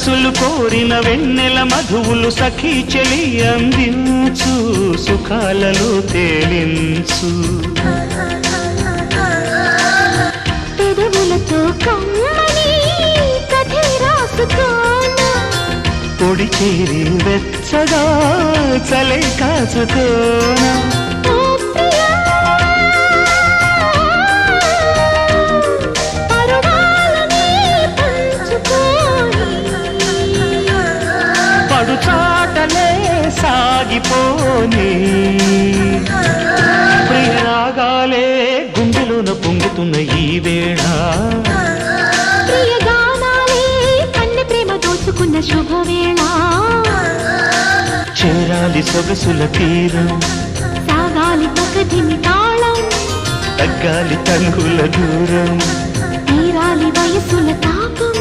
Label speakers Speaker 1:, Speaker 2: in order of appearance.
Speaker 1: మనసులు కోరిన వెన్నెల మధువులు సఖీ చెలి అందించు సుఖాలలో తేలించు
Speaker 2: పెదవులతో కమ్మని కథే రాసుకోనా
Speaker 1: పొడి చేరి వెచ్చగా చలే కాచుకోనా చాటలే సాగిపోని ప్రియరాగాలే గుండెలోన పొంగుతున్న ఈ వేళ
Speaker 2: ప్రియగానాలే కన్నె ప్రేమ దోచుకున్న శుభవేళ
Speaker 1: చేరాలి సొగసుల తీరం
Speaker 2: సాగాలి పకదిని తాళం
Speaker 1: తగ్గాలి తనుల దూరం
Speaker 2: తీరాలి వయసుల తాపం